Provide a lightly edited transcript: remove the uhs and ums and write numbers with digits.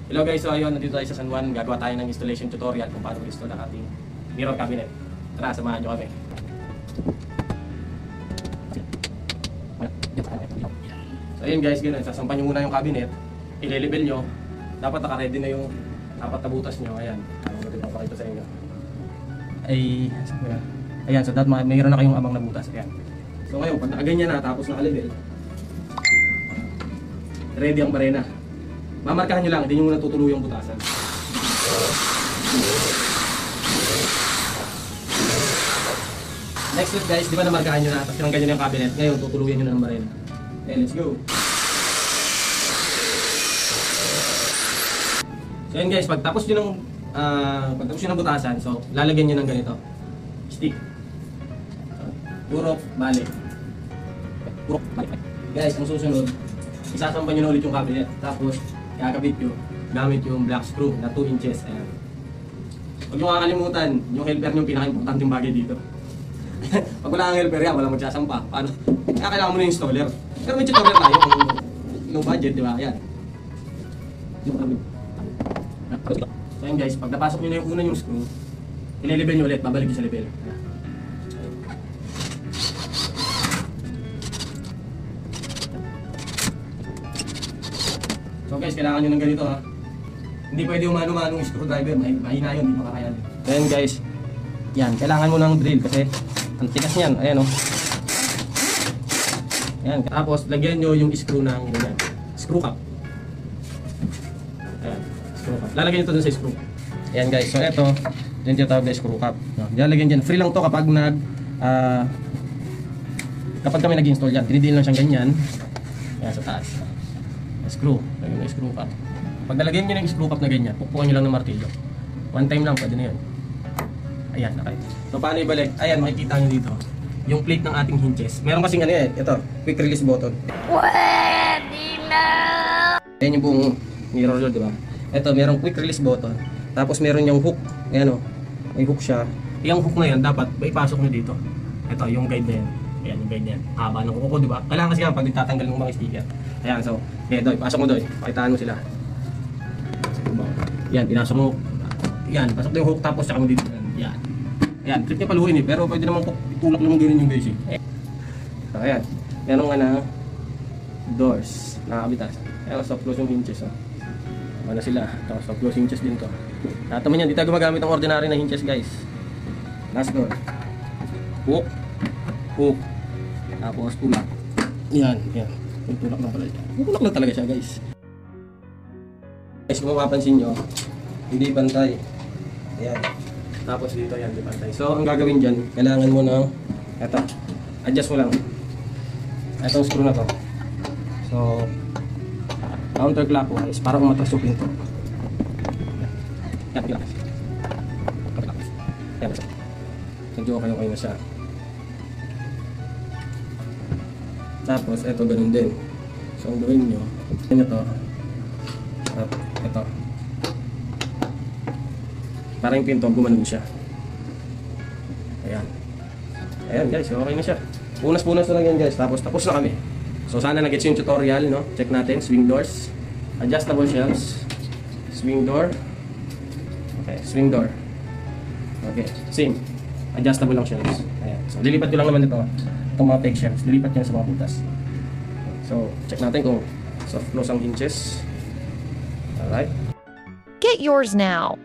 Hello guys, so ayun, nandito tayo sa San Juan. Gagawa tayo ng installation tutorial kung paano mag-install ang ating mirror cabinet. Tara, samahan nyo kami. So ayun guys, ganun. Sasampan nyo muna yung cabinet. I-level nyo. Dapat naka-ready na yung apat na butas nyo. Ayan, ano ko papakita sa inyo. Ayan, so dapat mayroon na kayong abang na butas. Ayan. So ngayon, pag nakaganyan na, tapos naka-level, ready ang barena. Mamarkahan nyo lang, hindi nyo muna tutuluyang butasan. Next step guys, di ba namarkahan nyo na, tapos tinanggal nyo na yung cabinet. Ngayon, tutuluyan nyo na ng barena. Okay, let's go! So yun guys, pagtapos nyo ng butasan, so lalagyan nyo ng ganito. Stick. Purok, balik. Purok, balik. Guys, ang susunod, isasampan nyo na ulit yung cabinet. Tapos, kakabit nyo gamit yung black screw na 2 inches. Ayan. Huwag nyo kakalimutan, yung helper nyo yung pinaka-importanteng bagay dito. Pag wala kang helper yan, walang magsasampa. Paano? Kaya kailangan mo na yung installer. Pero may tutorial tayo kung no budget, di ba? Ayan. So ayan guys, pag napasok nyo na yung una yung screw, i-level nyo ulit, babalik nyo sa level. So guys, kailangan nyo ng ganito ha. Hindi pwede yung mano-manong screwdriver, mahina yun, hindi makakayan. Ayan guys, yan, kailangan mo ng drill kasi ang tikas niyan, ayan o. Ayan, tapos lagyan nyo yung screw ng ganyan, screw cap. Ayan, screw cap. Lalagyan nyo ito dun sa screw. Ayan guys, so eto, dyan tinatawag na screw cap. Lalagyan dyan, free lang to kapag kapag kami nag-install yan, dinidil lang siyang ganyan. Ayan, sa taas. Screw, lagyan ng screw cap. Pag nalagyan nyo ng screw cap na ganyan, pupukan nyo lang ng martilyo. One time lang, pwede na yun. Ayan, okay. So paano ibalik? Ayan, makikita nyo dito yung plate ng ating hinges. Meron kasing ano eh, ito, quick release button. Pwede na! Ayan yung buong mirror yun, di ba? Ito, merong quick release button. Tapos meron yung hook. Ayan o, may hook siya. Yung hook na yan, dapat ipasok nyo dito. Ito, yung guide na yan. Ayan, yung guide na yan. Haba ng kuko, di ba? Kailangan kasi yan pag nagtatanggal ng mga sticker. Ayan, so, okay, doy, pasok mo doy. Pakitaan mo sila. Yan, pinasok mo. Yan, pasok na yung hook tapos saka mo dito. Yan. Ayan, trip niya paluin eh, pero pwede naman itulak naman gano'n yung guys eh. So, ayan. Meron nga na doors, nakakabitas. Ayan, soft close yung hinges. Oh. Ano sila? Ito, soft close hinges din to. Lahat naman yan, di tayo gumagamit ng ordinary na hinges guys. Last door. Hook. Hook. Tapos tulak. Yan, yan. Yung tulak lang pala ito. Tulak lang talaga siya guys. Guys, kung mapapansin nyo, hindi pantay. Ayan. Tapos dito yan, di pantay. So, ang gagawin dyan, kailangan mo ng eto, adjust mo lang etong screw na to. So, counterclockwise para umatras yung pinto. Yan, yan. Yan, medyo okay na siya. Tapos, eto ganun din. So, ang gawin nyo, yan ito. Ito. Para yung pinto, gumanon siya. Ayan. Ayan guys, okay na siya. Punas-punas na lang yan guys. Tapos tapos na kami. So sana nag-gets yung tutorial, no? Check natin, swing doors, adjustable shelves, swing door. Okay, swing door. Okay, same. Adjustable lang shelves. Ayan. So lilipat ko lang naman ito. Itong mga peg shelves, lilipat yan sa mga butas. So check natin kung soft close ang hinges. Alright. Get yours now.